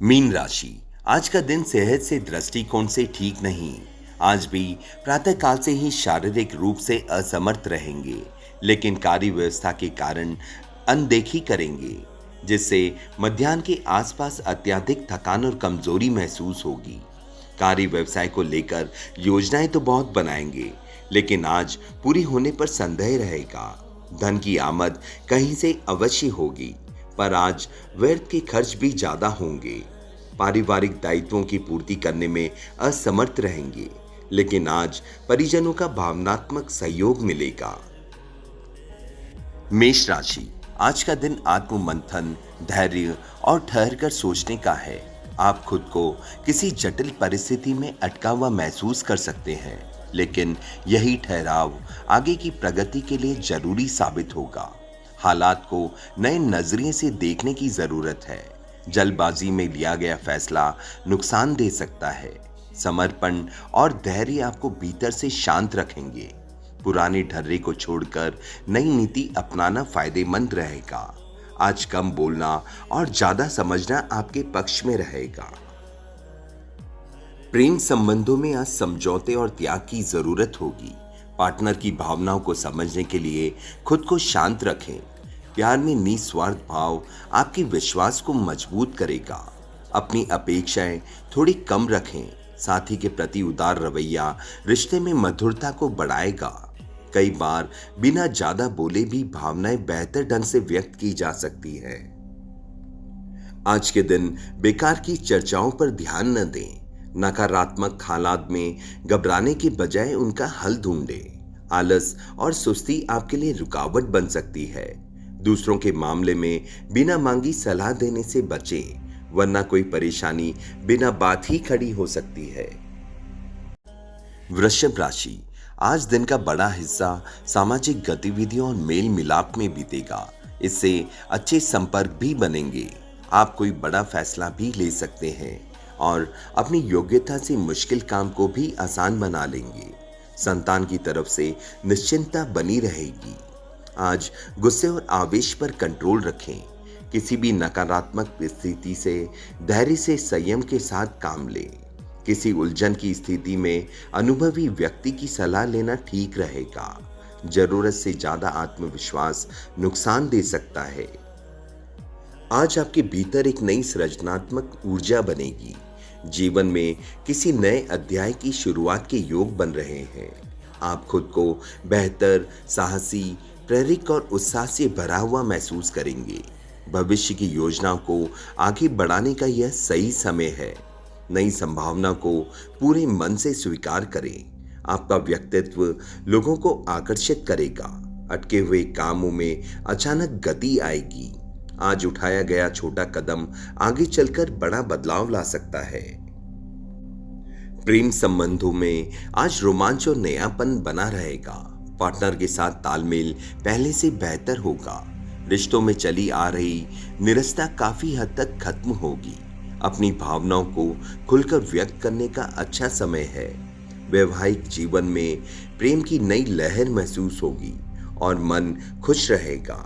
Mean राशि। आज का दिन सेहत से दृष्टिकोण से ठीक नहीं। आज भी प्रातःकाल से ही शारीरिक रूप से असमर्थ रहेंगे, लेकिन कार्य व्यवस्था के कारण अनदेखी करेंगे, जिससे मध्याह्न के आसपास अत्यधिक थकान और कमजोरी महसूस होगी। कार्य व्यवसाय को लेकर योजनाएं तो बहुत बनाएंगे, लेकिन आज पूरी होने पर संदेह रहेगा। धन की आमद कहीं से अवश्य होगी, पर आज व्यर्थ के खर्च भी ज्यादा होंगे। पारिवारिक दायित्वों की पूर्ति करने में असमर्थ रहेंगे, लेकिन आज परिजनों का भावनात्मक सहयोग मिलेगा। मेष राशि। आज का दिन आत्म मंथन, धैर्य और ठहरकर सोचने का है। आप खुद को किसी जटिल परिस्थिति में अटका हुआ महसूस कर सकते हैं, लेकिन यही ठहराव आगे की प्रगति के लिए जरूरी साबित होगा। हालात को नए नजरिए से देखने की जरूरत है। जल्दबाजी में लिया गया फैसला नुकसान दे सकता है। समर्पण और धैर्य आपको भीतर से शांत रखेंगे। पुरानी ढर्रे को छोड़कर नई नीति अपनाना फायदेमंद रहेगा। आज कम बोलना और ज्यादा समझना आपके पक्ष में रहेगा। प्रेम संबंधों में आज समझौते और त्याग की जरूरत होगी। पार्टनर की भावनाओं को समझने के लिए खुद को शांत रखें। प्यार में निस्वार्थ भाव आपके विश्वास को मजबूत करेगा। अपनी अपेक्षाएं थोड़ी कम रखें। साथी के प्रति उदार रवैया रिश्ते में मधुरता को बढ़ाएगा। कई बार बिना ज्यादा बोले भी भावनाएं बेहतर ढंग से व्यक्त की जा सकती है। आज के दिन बेकार की चर्चाओं पर ध्यान न दें। नकारात्मक हालात में घबराने के बजाय उनका हल ढूंढें। आलस और सुस्ती आपके लिए रुकावट बन सकती है। दूसरों के मामले में बिना मांगी सलाह देने से बचें, वरना कोई परेशानी बिना बात ही खड़ी हो सकती है। वृषभ राशि। आज दिन का बड़ा हिस्सा सामाजिक गतिविधियों और मेल मिलाप में बीतेगा। इससे अच्छे संपर्क भी बनेंगे। आप कोई बड़ा फैसला भी ले सकते हैं और अपनी योग्यता से मुश्किल काम को भी आसान बना लेंगे। संतान की तरफ से निश्चिंतता बनी रहेगी। आज गुस्से और आवेश पर कंट्रोल रखें। किसी भी नकारात्मक स्थिति से धैर्य से संयम के साथ काम लें। किसी उलझन की स्थिति में अनुभवी व्यक्ति की सलाह लेना ठीक रहेगा। जरूरत से ज्यादा आत्मविश्वास नुकसान दे सकता है। आज आपके भीतर एक नई सृजनात्मक ऊर्जा बनेगी। जीवन में किसी नए अध्याय की शुरुआत के योग बन रहे हैं। आप खुद को बेहतर, साहसी, प्रेरक और उत्साह से भरा हुआ महसूस करेंगे। भविष्य की योजनाओं को आगे बढ़ाने का यह सही समय है। नई संभावना को पूरे मन से स्वीकार करें। आपका व्यक्तित्व लोगों को आकर्षित करेगा। अटके हुए कामों में अचानक गति आएगी। आज उठाया गया छोटा कदम आगे चलकर बड़ा बदलाव ला सकता है। प्रेम संबंधों में आज रोमांच और नयापन बना रहेगा। पार्टनर के साथ तालमेल पहले से बेहतर होगा। रिश्तों में चली आ रही निरस्ता काफी हद तक खत्म होगी। अपनी भावनाओं को खुलकर व्यक्त करने का अच्छा समय है। वैवाहिक जीवन में प्रेम की नई लहर महसूस होगी और मन खुश रहेगा।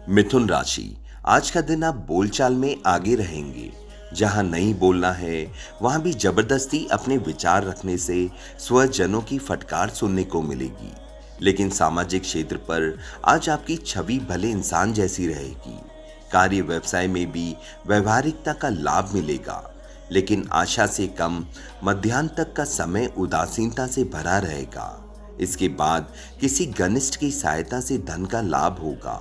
मिथुन राशि। आज का दिन आप बोलचाल में आगे रहेंगे। जहां नहीं बोलना है वहां भी जबरदस्ती अपने विचार रखने से स्वजनों की फटकार सुनने को मिलेगी। लेकिन सामाजिक क्षेत्र पर आज आपकी छवि भले इंसान जैसी रहेगी। कार्य व्यवसाय में भी व्यवहारिकता का लाभ मिलेगा, लेकिन आशा से कम मध्याह्न तक का समय उदासीनता से भरा रहेगा। इसके बाद किसी घनिष्ठ की सहायता से धन का लाभ होगा।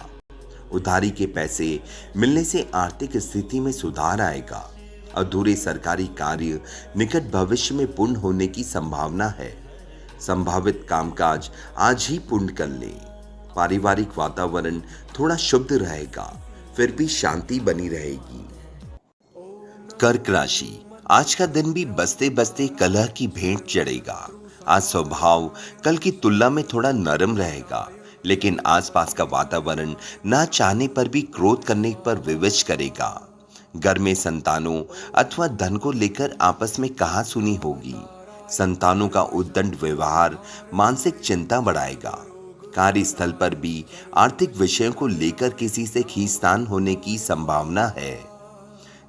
उधारी के पैसे मिलने से आर्थिक स्थिति में सुधार आएगा। अधूरे सरकारी कार्य निकट भविष्य में पूर्ण होने की संभावना है। संभावित कामकाज आज ही पूर्ण कर लें। पारिवारिक वातावरण थोड़ा शुद्ध रहेगा, फिर भी शांति बनी रहेगी। कर्क राशि। आज का दिन भी बसते बसते कलह की भेंट चढ़ेगा। आज स्वभाव कल की तुलना में थोड़ा नरम रहेगा, लेकिन आसपास का वातावरण ना चाहने पर भी क्रोध करने पर विवश करेगा। घर में संतानों अथवा धन को लेकर आपस में कहासुनी होगी। संतानों का उद्दंड व्यवहार मानसिक चिंता बढ़ाएगा। कार्यस्थल पर भी आर्थिक विषयों को लेकर किसी से खींचतान होने की संभावना है।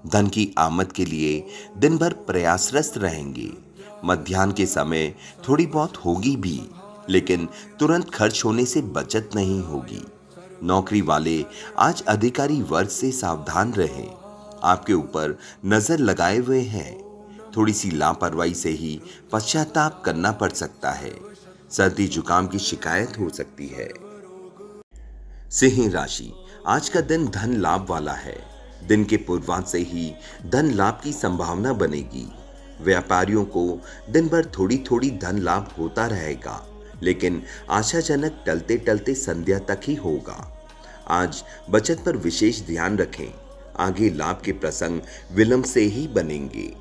धन की आमद के लिए दिन भर प्रयासरत रहेंगे। मध्याह्न के समय थोड़ी बहुत होगी भी, लेकिन तुरंत खर्च होने से बचत नहीं होगी। नौकरी वाले आज अधिकारी वर्ग से सावधान रहें। आपके ऊपर नजर लगाए हुए हैं। थोड़ी सी लापरवाही से ही पश्चाताप करना पड़ सकता है। सर्दी जुकाम की शिकायत हो सकती है। सिंह राशि, आज का दिन धन लाभ वाला है। दिन के पूर्वांश से ही धन लाभ की संभावना बनेगी। व्यापारियों को दिन भर थोड़ी थोड़ी धन लाभ होता रहेगा, लेकिन आशाजनक टलते टलते संध्या तक ही होगा। आज बचत पर विशेष ध्यान रखें। आगे लाभ के प्रसंग विलंब से ही बनेंगे।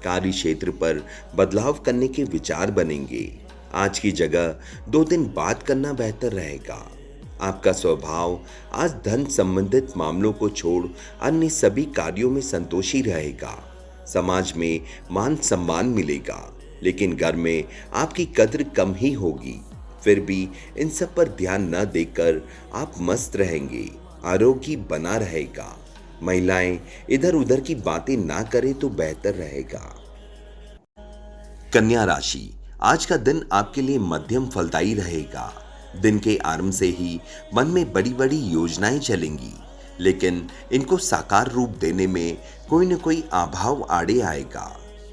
कार्य क्षेत्र पर बदलाव करने के विचार बनेंगे। आज की जगह 2 दिन बाद करना बेहतर रहेगा। आपका स्वभाव आज धन संबंधित मामलों को छोड़ अन्य सभी कार्यों में संतोषी रहेगा। समाज में मान सम्मान मिलेगा, लेकिन घर में आपकी कद्र कम ही होगी। फिर भी इन सब पर ध्यान न देकर आप मस्त रहेंगे। आरोग्य बना रहेगा। महिलाएं इधर उधर की बातें ना करें तो बेहतर रहेगा। कन्या राशि, आज का दिन आपके लिए मध्यम फलदायी रहेगा। दिन के आरंभ से ही मन में बड़ी बड़ी योजनाएं चलेंगी, लेकिन इनको साकार रूप देने में कोई न कोई अभाव आड़े आएगा।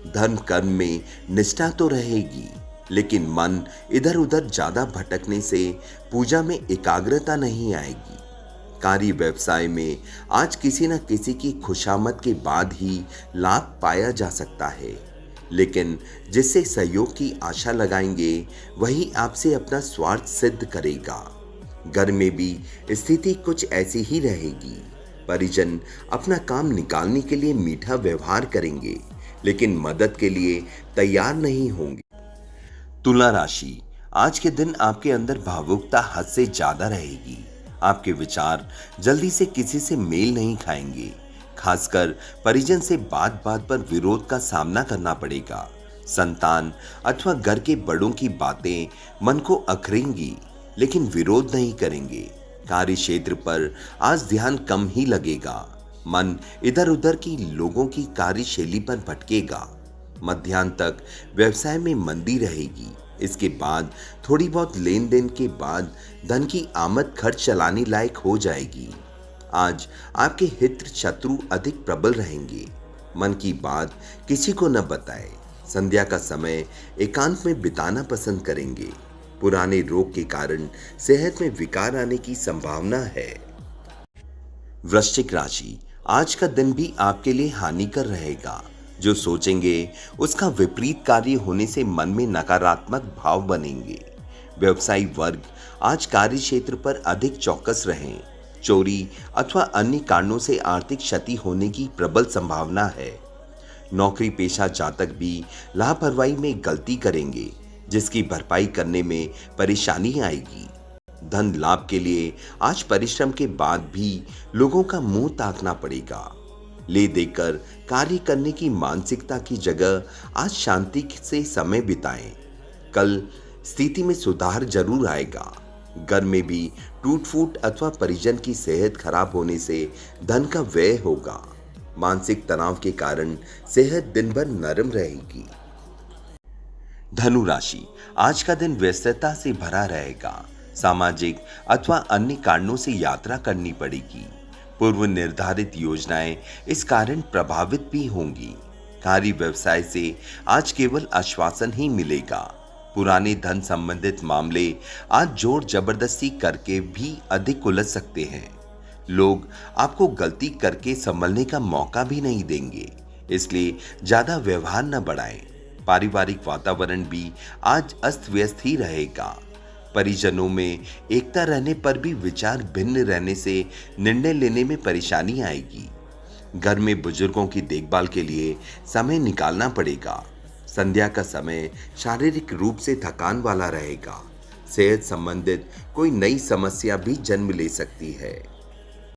धर्म कर्म में निष्ठा तो रहेगी, लेकिन मन इधर उधर ज्यादा भटकने से पूजा में एकाग्रता नहीं आएगी। कार्य व्यवसाय में आज किसी न किसी की खुशामद के बाद ही लाभ पाया जा सकता है, लेकिन जिससे सहयोग की आशा लगाएंगे वही आपसे अपना स्वार्थ सिद्ध करेगा। घर में भी स्थिति कुछ ऐसी ही रहेगी। परिजन अपना काम निकालने के लिए मीठा व्यवहार करेंगे, लेकिन मदद के लिए तैयार नहीं होंगे। तुला राशि, आज के दिन आपके अंदर भावुकता हद से ज्यादा रहेगी। आपके विचार जल्दी से किसी से मेल नहीं खाएंगे। खासकर परिजन से बात बात पर विरोध का सामना करना पड़ेगा। संतान अथवा घर के बड़ों की बातें मन को अखरेंगी, लेकिन विरोध नहीं करेंगे। कार्य क्षेत्र पर आज ध्यान कम ही लगेगा। मन इधर उधर की लोगों की कार्यशैली पर भटकेगा। मध्याह्न तक व्यवसाय में मंदी रहेगी। इसके बाद थोड़ी बहुत लेन देन के बाद धन की आमद खर्च चलाने लायक हो जाएगी। आज आपके हित शत्रु अधिक प्रबल रहेंगे। मन की बात किसी को न बताएं। संध्या का समय एकांत में बिताना पसंद करेंगे। पुराने रोग के कारण सेहत में विकार आने की संभावना है। वृश्चिक राशि, आज का दिन भी आपके लिए हानिकर रहेगा। जो सोचेंगे उसका विपरीत कार्य होने से मन में नकारात्मक भाव बनेंगे। व्यवसायी वर्ग आज कार्य क्षेत्र पर अधिक चौकस रहें। चोरी अथवा अन्य कारणों से आर्थिक क्षति होने की प्रबल संभावना है। नौकरी पेशा जातक भी लापरवाही में गलती करेंगे, जिसकी भरपाई करने में परेशानी आएगी। धन लाभ के लिए आज परिश्रम के बाद भी लोगों का मुंह ताकना पड़ेगा। ले देकर कार्य करने की मानसिकता की जगह आज शांति से समय बिताएं। कल स्थिति में सुधार जरूर आएगा। घर में भी टूट फूट अथवा परिजन की सेहत खराब होने से धन का व्यय होगा। मानसिक तनाव के कारण सेहत दिन भर नरम रहेगी। धनु राशि, आज का दिन व्यस्तता से भरा रहेगा। सामाजिक अथवा अन्य कारणों से यात्रा करनी पड़ेगी। पूर्व निर्धारित योजनाएं इस कारण प्रभावित भी होंगी। कार्य व्यवसाय से आज केवल आश्वासन ही मिलेगा। पुराने धन संबंधित मामले आज जोर जबरदस्ती करके भी अधिक उलझ सकते हैं। लोग आपको गलती करके संभलने का मौका भी नहीं देंगे, इसलिए ज्यादा व्यवहार न बढ़ाएं। पारिवारिक वातावरण भी आज अस्त व्यस्त ही रहेगा। परिजनों में एकता रहने पर भी विचार भिन्न रहने से निर्णय लेने में परेशानी आएगी। घर में बुजुर्गों की देखभाल के लिए समय निकालना पड़ेगा। संध्या का समय शारीरिक रूप से थकान वाला रहेगा। सेहत संबंधित कोई नई समस्या भी जन्म ले सकती है।